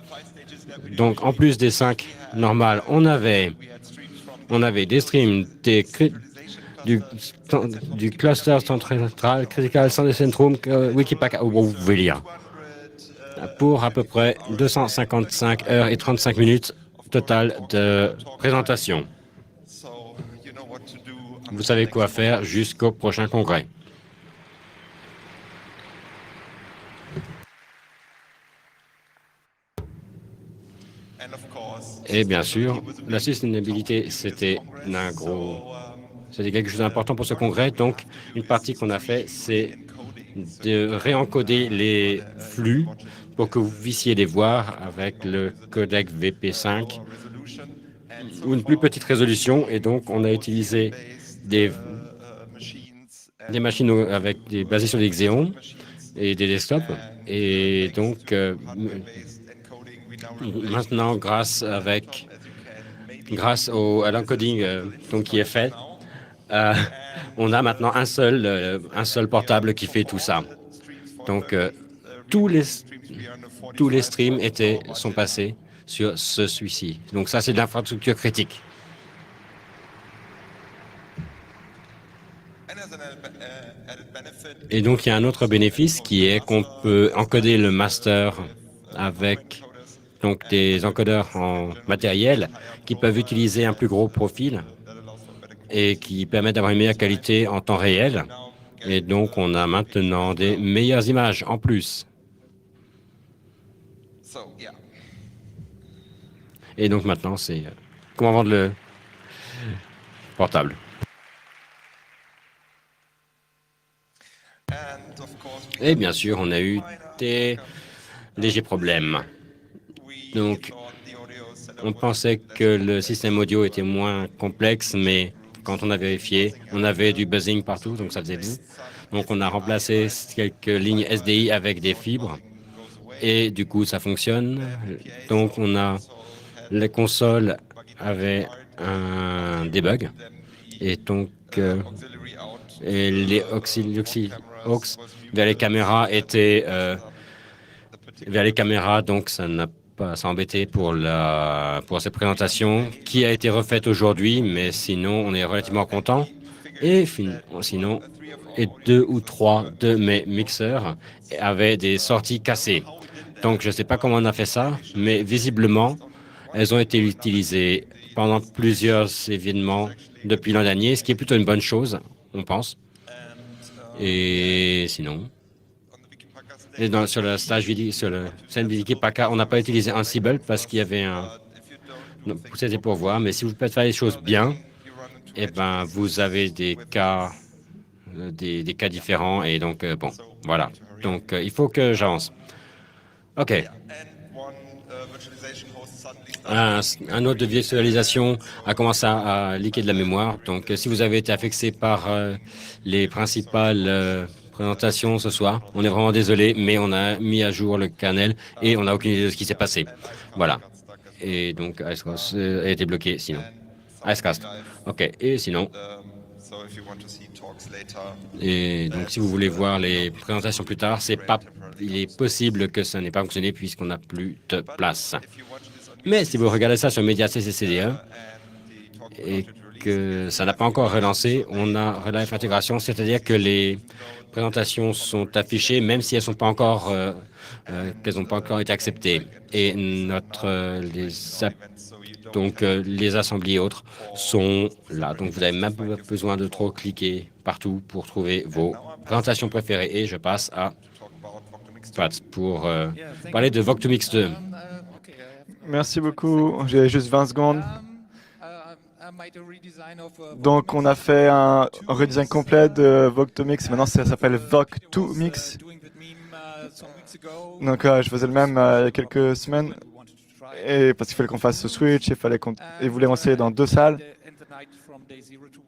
Donc, en plus des 5 normales, on avait des streams, du cluster central, critical centrum, Wikipack, vous pouvez lire, pour à peu près 255 heures et 35 minutes total de présentation. Vous savez quoi faire jusqu'au prochain congrès. Et bien sûr, la sustainabilité, c'était quelque chose d'important pour ce congrès. Donc, une partie qu'on a fait, c'est de réencoder les flux pour que vous puissiez les voir avec le codec VP5 ou une plus petite résolution. Et donc, on a utilisé des machines basées sur des Xeon et des desktops. Et donc, maintenant, grâce à l'encoding qui est fait, on a maintenant un seul portable qui fait tout ça. Donc, tous les streams sont passés sur celui-ci. Donc, ça, c'est de l'infrastructure critique. Et donc, il y a un autre bénéfice qui est qu'on peut encoder le master avec des encodeurs en matériel qui peuvent utiliser un plus gros profil et qui permettent d'avoir une meilleure qualité en temps réel. Et donc, on a maintenant des meilleures images en plus. Et donc, maintenant, c'est comment vendre le portable. Et bien sûr, on a eu des légers problèmes. Donc, on pensait que le système audio était moins complexe, mais quand on a vérifié, on avait du buzzing partout, donc ça faisait boum. Donc, on a remplacé quelques lignes SDI avec des fibres, et du coup, ça fonctionne. Donc, les consoles avaient un debug, et donc, et les aux vers les caméras étaient vers les caméras, donc ça n'a pas embêté pour cette présentation qui a été refaite aujourd'hui, mais sinon on est relativement content. Et sinon, deux ou trois de mes mixeurs avaient des sorties cassées. Donc je ne sais pas comment on a fait ça, mais visiblement elles ont été utilisées pendant plusieurs événements depuis l'an dernier, ce qui est plutôt une bonne chose, on pense. Et sinon, sur le scène Wikipaka, on n'a pas utilisé Ansible parce qu'il y avait c'était pour voir, mais si vous faites faire les choses bien, eh ben, vous avez des cas différents et donc, bon, voilà. Donc, il faut que j'avance. OK. Un autre de visualisation a commencé à leaker de la mémoire. Donc, si vous avez été affecté par les principales présentations ce soir, on est vraiment désolé, mais on a mis à jour le kernel et on n'a aucune idée de ce qui s'est passé. Voilà. Et donc, Icecast a été bloqué, sinon. Icecast. OK. Et sinon... Et donc, si vous voulez voir les présentations plus tard, il est possible que ça n'ait pas fonctionné puisqu'on n'a plus de place. Mais si vous regardez ça sur Media CCCDE et que ça n'a pas encore relancé. On a Relive Intégration, c'est-à-dire que les présentations sont affichées, même si elles sont pas encore, qu'elles n'ont pas encore été acceptées. Et les assemblées et autres sont là. Donc, vous n'avez même pas besoin de trop cliquer partout pour trouver vos présentations préférées. Et je passe à Pat pour parler de Voctomix 2. Merci beaucoup. J'ai juste 20 secondes. Donc, on a fait un redesign complet de Voctomix. Maintenant, ça s'appelle Voc2Mix. Donc, je faisais le même il y a quelques semaines. Et parce qu'il fallait qu'on fasse ce switch, il voulait essayer dans 2 salles.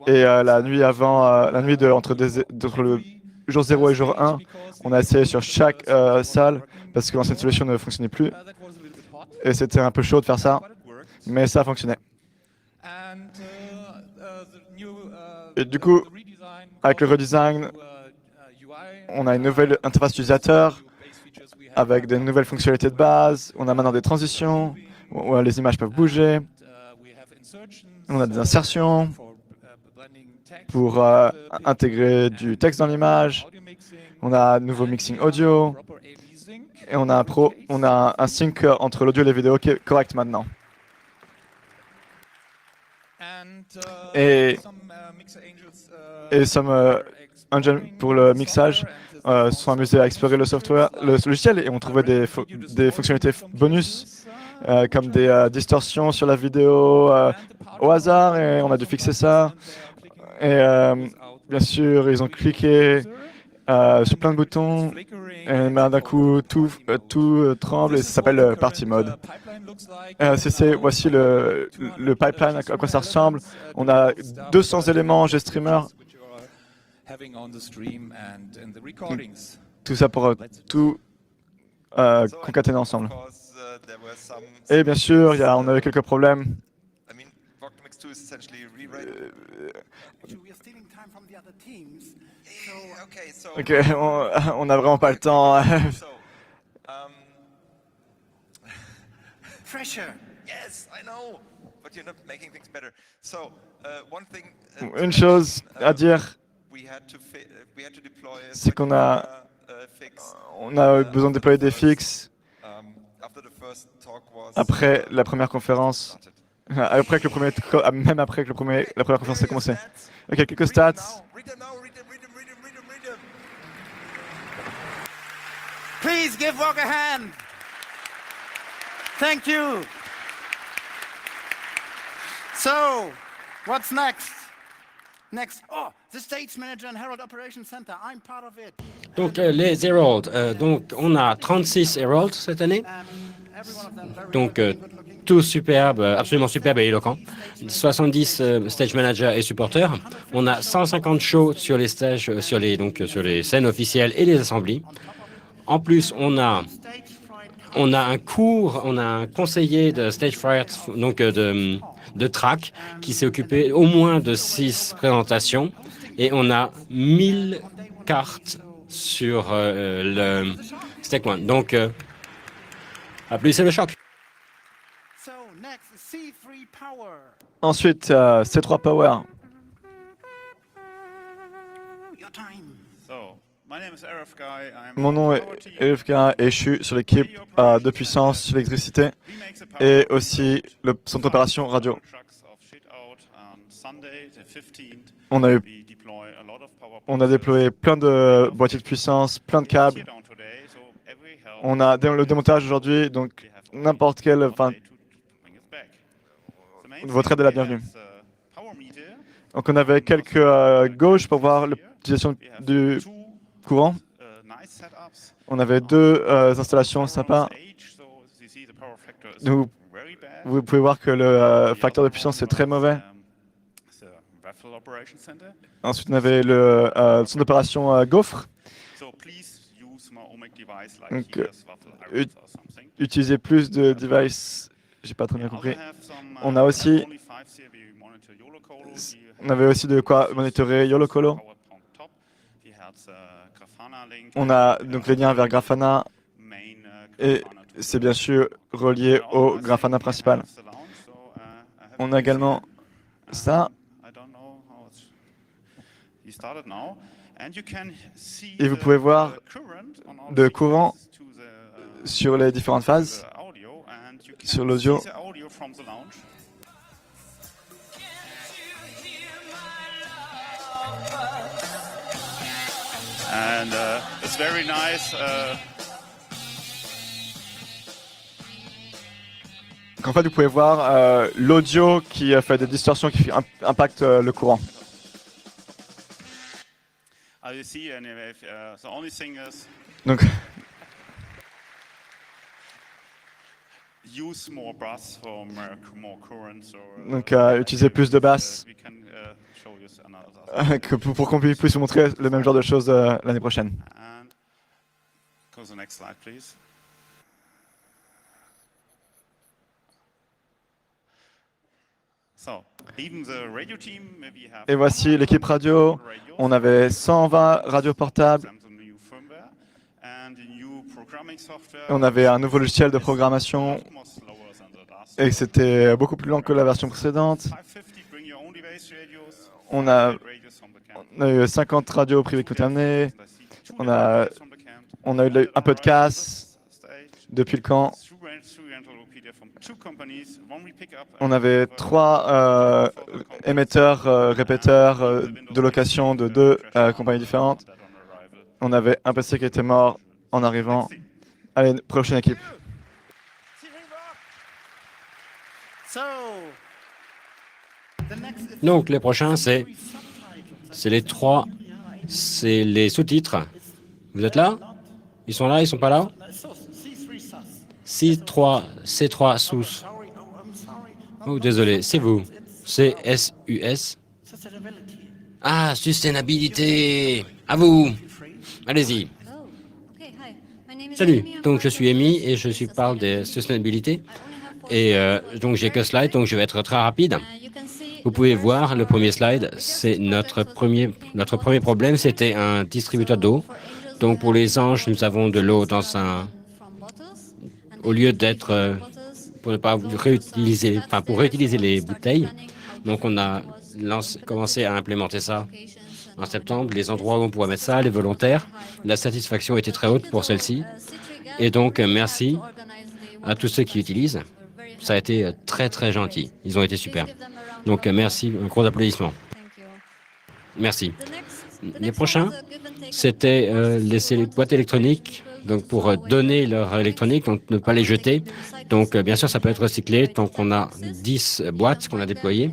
Et la nuit entre le jour 0 et jour 1, on a essayé sur chaque salle parce que l'ancienne solution ne fonctionnait plus. Et c'était un peu chaud de faire ça, mais ça fonctionnait. Et du coup, avec le redesign, on a une nouvelle interface utilisateur avec des nouvelles fonctionnalités de base. On a maintenant des transitions où les images peuvent bouger. On a des insertions pour intégrer du texte dans l'image. On a un nouveau mixing audio. Et on a un sync entre l'audio et les vidéos qui est correct maintenant. Et Some Angel pour le mixage sont amusés à explorer le software, le logiciel, et ont trouvé des fonctionnalités bonus comme des distorsions sur la vidéo au hasard, et on a dû fixer ça. Et bien sûr, ils ont cliqué sur plein de boutons, et d'un coup, tout tremble, et ça s'appelle Party Mode. Voici le pipeline, à quoi ça ressemble. On a 200 éléments GStreamer. Tout ça pour tout concaténer ensemble. Et bien sûr, on avait quelques problèmes. Ok, on n'a vraiment pas le temps. Une chose à dire, c'est qu'on a eu besoin de déployer des fixes après la première conférence, même après que la première conférence a commencé. Ok, quelques stats. Please give Vogue a hand. Thank you. So, what's next? The Stage Manager and Herald Operations Center. I'm part of it. Donc, les Heralds. Donc, on a 36 Heralds cette année. Donc, tous superbes, absolument superbes et éloquents. 70 Stage Managers et supporters. On a 150 shows sur les stages, sur les scènes officielles et les assemblées. En plus, on a un conseiller de Stage Fright, donc de track, qui s'est occupé au moins de 6 présentations, et on a 1000 cartes sur le Stake One. Donc, applaudissez le choc. Ensuite, C3 Power. Mon nom est RFK et je suis sur l'équipe de puissance sur l'électricité et aussi le centre d'opération radio. On a déployé plein de boîtiers de puissance, plein de câbles. On a le démontage aujourd'hui, donc n'importe quel, votre aide est la bienvenue. Donc on avait quelques gauches pour voir l'utilisation du courant. On avait 2 installations sympas. Vous pouvez voir que le facteur de puissance est très mauvais. Ensuite, on avait le centre d'opération Gaufre. Donc, utiliser plus de devices, j'ai pas très bien compris. On avait aussi de quoi monitorer YoloColo. On a donc les liens vers Grafana et c'est bien sûr relié au Grafana principal. On a également ça. Et vous pouvez voir le courant sur les différentes phases, sur l'audio. And it's very nice. Donc en fait, vous pouvez voir l'audio qui fait des distorsions qui impactent le courant. You see, and the only thing is Donc, use more brass for more current. donc utiliser plus de basses We can show you another. pour qu'on puisse vous montrer le même genre de choses l'année prochaine. And go to the next slide, please. So, even the radio team, we have Et voici l'équipe radio. On avait 120 radios portables. some new firmware and a new programming software. On avait un nouveau logiciel de programmation More slower than the last. et c'était beaucoup plus lent que la version précédente. 550 bring your own device radios. On a, Radios from the camp. on a eu 50 radios privées qui ont terminé. I see two On a, from the camp. on a eu un peu de casse Stage. depuis le camp. Through Enterlopedia from two companies. One we pick up. On avait 3 émetteurs, répéteurs de location de 2 compagnies différentes. That on arrival. On avait un PC qui était mort en arrivant. Allez, prochaine équipe. So, the next Donc, les prochains, c'est les sous-titres. Vous êtes là? Ils sont là, ils sont pas là? C3 sous. sorry. Oh, I'm sorry. Oh, désolé, c'est vous. C'est SUS. Sustainability. Ah, sustainabilité. À vous. Allez-y. Salut. Donc, je suis Amy et je parle de sustainabilité. Et donc, j'ai que slide, donc je vais être très rapide. Vous pouvez voir le premier slide, c'est notre premier problème, c'était un distributeur d'eau. Donc, pour les anges, nous avons de l'eau dans au lieu d'être, pour ne pas réutiliser, pour réutiliser les bouteilles. Donc, on a commencé à implémenter ça en septembre. Les endroits où on pourrait mettre ça, les volontaires, la satisfaction était très haute pour celle-ci. Et donc, merci à tous ceux qui utilisent. Ça a été très, très gentil. Ils ont été super. Donc, merci. Un gros applaudissement. Merci. Les prochains, c'était les boîtes électroniques. Donc, pour donner leur électronique, donc ne pas les jeter. Donc, bien sûr, ça peut être recyclé. Donc, on a 10 boîtes qu'on a déployées.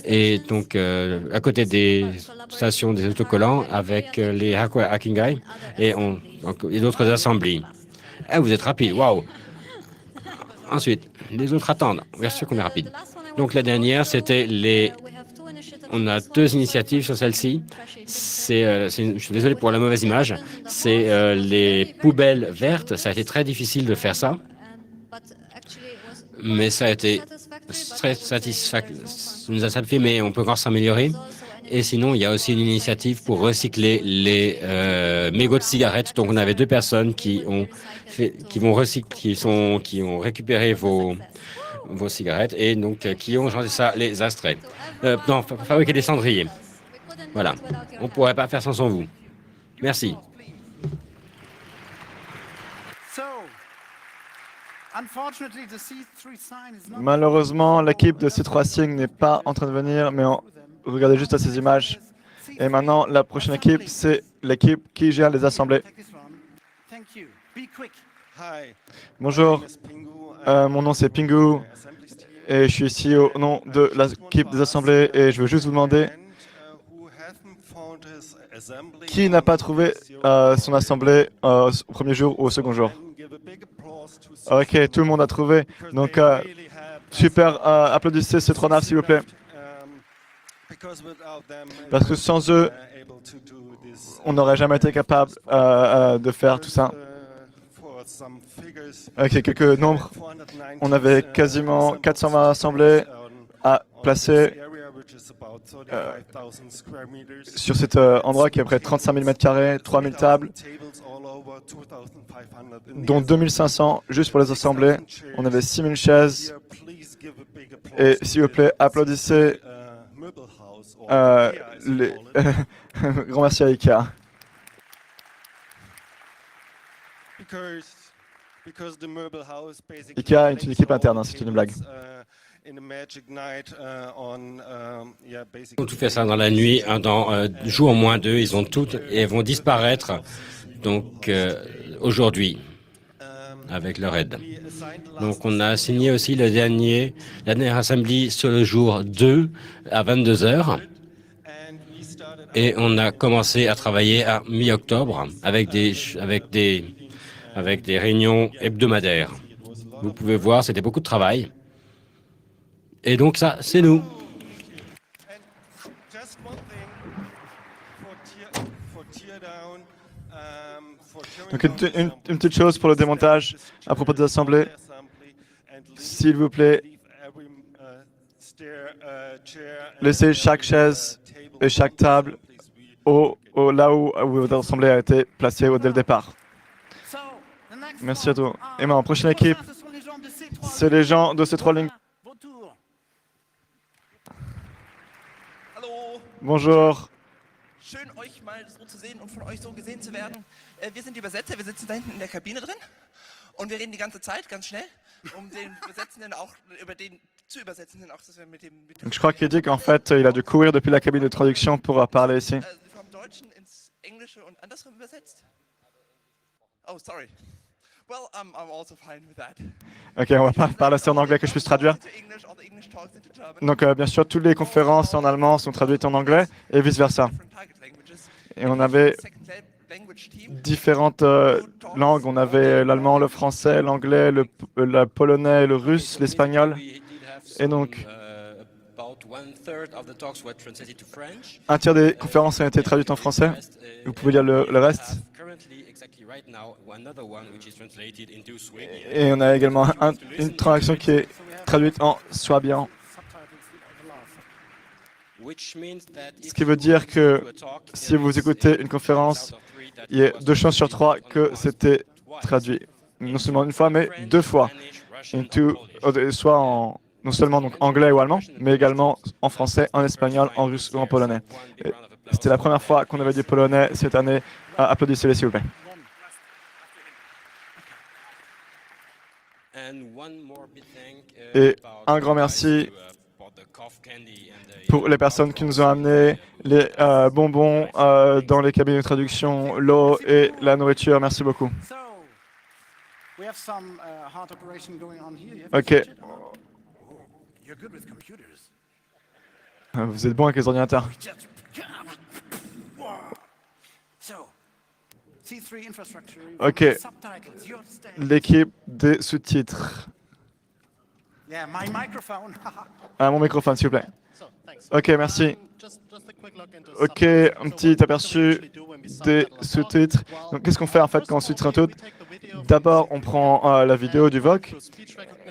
Et donc, à côté des stations des autocollants, avec les Hacking Guy et d'autres assemblées. Ah, vous êtes rapide, waouh! Ensuite, les autres attendent. Bien sûr qu'on est rapide. Donc, la dernière, c'était on a 2 initiatives sur celle-ci. Je suis désolé pour la mauvaise image. C'est les poubelles vertes. Ça a été très difficile de faire ça. Mais ça a été très satisfaisant. Ça nous a satisfait, mais on peut encore s'améliorer. Et sinon, il y a aussi une initiative pour recycler les mégots de cigarettes. Donc, on avait 2 personnes qui ont récupéré vos cigarettes et donc qui ont changé ça les astraits. Non, fabriquer des cendriers. Voilà. On ne pourrait pas faire sans vous. Merci. So, unfortunately, the C3 sign is not. Malheureusement, l'équipe de C3 Sign n'est pas en train de venir, mais regardez juste à ces images. Et maintenant, la prochaine équipe, c'est l'équipe qui gère les assemblées. Take this one. Thank you. Be quick. Bonjour, mon nom c'est Pingu et je suis ici au nom de l'équipe des assemblées et je veux juste vous demander qui n'a pas trouvé son assemblée au premier jour ou au second jour. Ok, tout le monde a trouvé. Donc, super, applaudissez ces 3 naves s'il vous plaît. Parce que sans eux, on n'aurait jamais été capable de faire tout ça. Ok, quelques nombres. On avait quasiment 420 assemblées à placer sur cet endroit qui est à près de 35 000 m², 3000 tables, dont 2500 juste pour les assemblées. On avait 6000 chaises. Et s'il vous plaît, applaudissez les... Grand merci à IKEA. IKEA est une équipe interne, hein, c'est une blague. Ils ont tout fait ça dans la nuit, dans jour moins 2, ils ont tout et vont disparaître donc aujourd'hui avec leur aide. Donc on a signé aussi la dernière assembly sur le jour 2 à 22 heures et on a commencé à travailler à mi-octobre avec des réunions hebdomadaires. Vous pouvez voir, c'était beaucoup de travail. Et donc ça, c'est nous. Donc une petite chose pour le démontage à propos des assemblées. S'il vous plaît, laissez chaque chaise et chaque table là où votre assemblée a été placée dès le départ. Merci à tous. Et maintenant, prochaine équipe, c'est les gens de ces 3 lignes. Bonjour. Schön, euch mal so zu sehen und von euch so gesehen zu werden. Wir sind die Übersetzer, wir sitzen da hinten in der Kabine drin und wir reden die ganze Zeit ganz schnell, um den Übersetzenden auch, über den zu Übersetzenden auch, dass wir mit dem... Donc je crois qu'il dit qu'en fait, il a dû courir depuis la cabine de traduction pour parler ici. Vom Deutschen ins Englische und andersrum übersetzt? Oh, sorry. Well, I'm also fine with that. Ok, on va pas parler en anglais que je puisse traduire. Donc bien sûr, toutes les conférences en allemand sont traduites en anglais et vice-versa. Et on avait différentes langues. On avait l'allemand, le français, l'anglais, le polonais, le russe, l'espagnol. Et donc, un tiers des conférences ont été traduites en français. Vous pouvez lire le reste. Et on a également une traduction qui est traduite en swabian. Ce qui veut dire que si vous écoutez une conférence, il y a 2 chances sur 3 que c'était traduit. Non seulement une fois, mais 2 fois. Soit non seulement donc anglais ou allemand, mais également en français, en espagnol, en russe ou en polonais. C'était la première fois qu'on avait du polonais cette année. Applaudissez-les, s'il vous plaît. Et un grand merci pour les personnes qui nous ont amené les bonbons dans les cabines de traduction, l'eau et la nourriture. Merci beaucoup. Ok. Vous êtes bon avec les ordinateurs. Ok. L'équipe des sous-titres. Mon microphone, s'il vous plaît. Ok, merci. Ok, un petit aperçu des sous-titres. Donc, qu'est-ce qu'on fait en fait quand on sous-titre un tout? D'abord, on prend la vidéo du VOC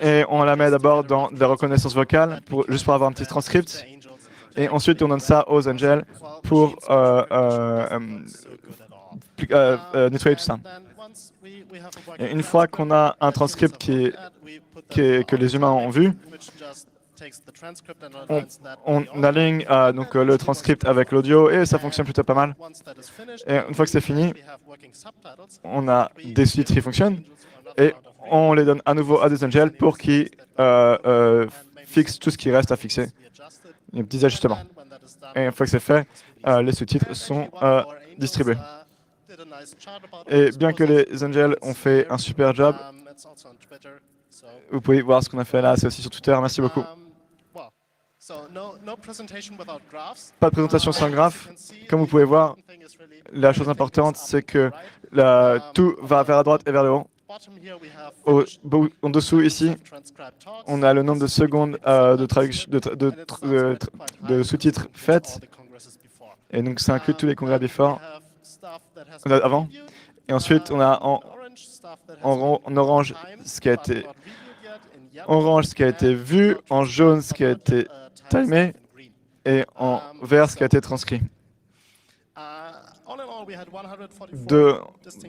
et on la met d'abord dans la reconnaissance vocale, juste pour avoir un petit transcript. Et ensuite, on donne ça aux Angels pour nettoyer tout ça. Et une fois qu'on a un transcript que les humains ont vu, on aligne donc, le transcript avec l'audio et ça fonctionne plutôt pas mal. Et une fois que c'est fini, on a des sous-titres qui fonctionnent et on les donne à nouveau à des Angels pour qu'ils fixent tout ce qui reste à fixer. Il y a des petits ajustements. Et une fois que c'est fait, les sous-titres sont distribués. Et bien que les Angels ont fait un super job, vous pouvez voir ce qu'on a fait là, c'est aussi sur Twitter. Merci beaucoup. Pas de présentation sans graphes. Comme vous pouvez voir, la chose importante, c'est que tout va vers la droite et vers le haut. En dessous, ici, on a le nombre de secondes de sous-titres faites. Et donc, ça inclut tous les congrès avant. Et ensuite, on a en orange ce qui a été vu, en jaune ce qui a été timé et en vert ce qui a été transcrit. De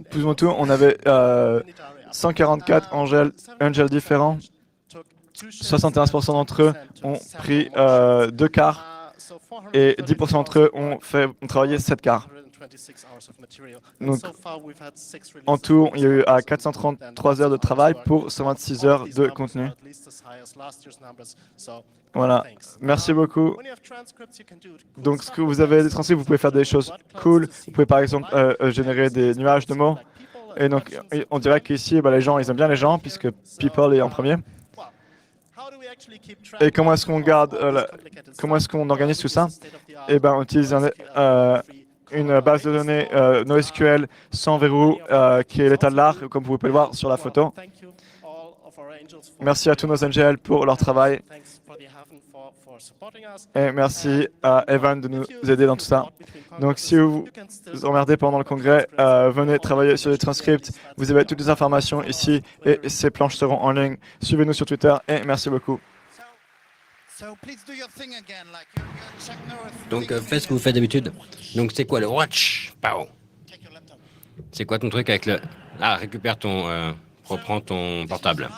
plus ou moins tout, on avait 144 angels différents. 71% d'entre eux ont pris 2 quarts et 10% d'entre eux ont travaillé 7 quarts. Donc, en tout, il y a eu à 433 heures de travail pour 126 heures de contenu. Voilà, merci beaucoup. Donc, ce que vous avez des transcripts, vous pouvez faire des choses cool. Vous pouvez par exemple générer des nuages de mots. Et donc, on dirait qu'ici, les gens, ils aiment bien les gens, puisque people est en premier. Et comment est-ce qu'on garde, comment est-ce qu'on organise tout ça? Eh bien, on utilise une base de données NoSQL sans verrou, qui est l'état de l'art, comme vous pouvez le voir sur la photo. Merci à tous nos NGL pour leur travail. Et merci à Evan de nous aider dans tout ça. Donc, si vous vous emmerdez pendant le congrès, venez travailler sur les transcripts. Vous avez toutes les informations ici et ces planches seront en ligne. Suivez-nous sur Twitter et merci beaucoup. Donc, faites ce que vous faites d'habitude. Donc, c'est quoi le watch? Pow. C'est quoi ton truc avec le... Ah, récupère ton... reprends ton portable.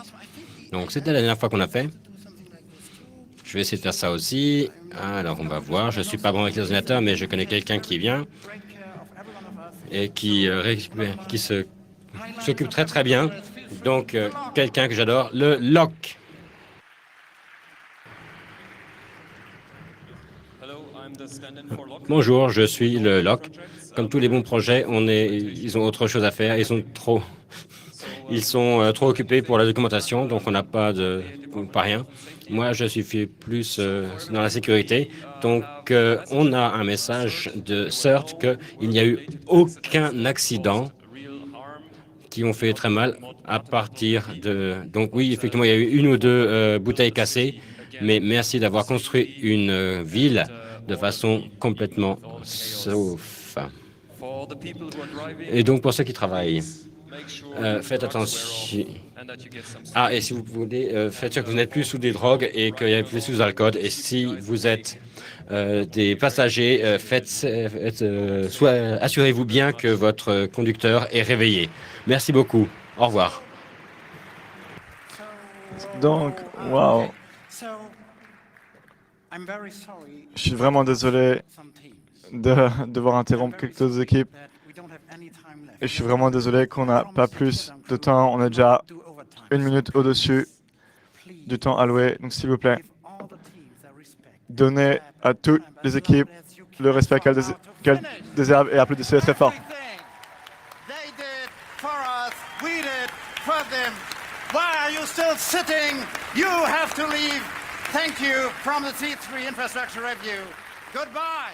Donc, c'était la dernière fois qu'on a fait. Je vais essayer de faire ça aussi. Alors, on va voir. Je ne suis pas bon avec les ordinateurs, mais je connais quelqu'un qui vient et qui s'occupe très très bien. Donc, quelqu'un que j'adore, le lock. Bonjour, je suis le lock. Comme tous les bons projets, ils ont autre chose à faire. Ils sont trop occupés pour la documentation, donc on n'a pas rien. Moi, je suis plus dans la sécurité. Donc, on a un message de CERT qu'il n'y a eu aucun accident qui ont fait très mal à partir de... Donc oui, effectivement, il y a eu une ou deux bouteilles cassées, mais merci d'avoir construit une ville de façon complètement sauf. Et donc, pour ceux qui travaillent, faites attention. Ah, et si vous voulez, faites sûr que vous n'êtes plus sous des drogues et qu'il n'y a plus sous alcool. Et si vous êtes des passagers, assurez-vous bien que votre conducteur est réveillé. Merci beaucoup. Au revoir. Donc, waouh. Je suis vraiment désolé de devoir interrompre quelques équipes. Et je suis vraiment désolé qu'on n'a pas plus de temps. On est déjà 1 minute au-dessus du temps alloué. Donc, s'il vous plaît, donnez à toutes les équipes le respect qu'elles déservent et applaudissez très fort. Why are you still sitting? You have to leave. Thank you from the C3 Infrastructure Review. Goodbye.